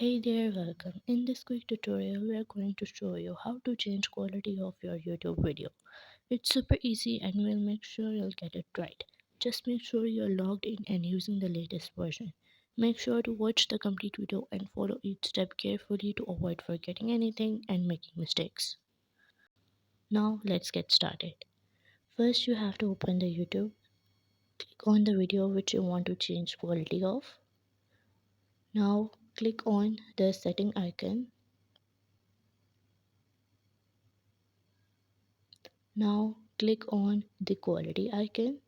Hey there, welcome. In this quick tutorial, we are going to show you how to change quality of your YouTube video. It's super easy and we'll make sure you'll get it right. Just make sure you're logged in and using the latest version. Make sure to watch the complete video and follow each step carefully to avoid forgetting anything and making mistakes. Now let's get started. First you have to open the YouTube, click on the video which you want to change quality of. Now click on the setting icon. Now click on the quality icon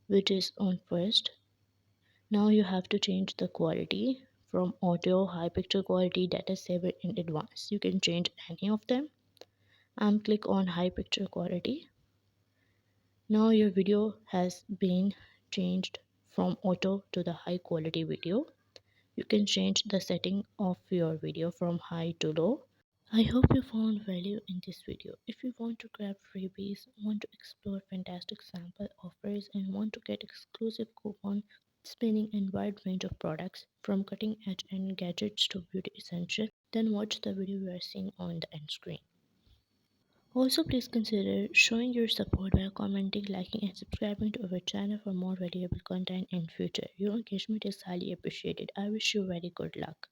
which is on first. Now you have to change the quality from audio, high picture quality, data saver and advanced. You can change any of them and click on high picture quality. Now your video has been changed from auto to the high quality video. You can change the setting of your video from high to low. I hope you found value in this video. If you want to grab freebies, want to explore fantastic sample offers, and want to get exclusive coupon spinning and wide range of products from cutting edge and gadgets to beauty essentials, then watch the video you are seeing on the end screen. Also, please consider showing your support by commenting, liking, and subscribing to our channel for more valuable content in future. Your engagement is highly appreciated. I wish you very good luck.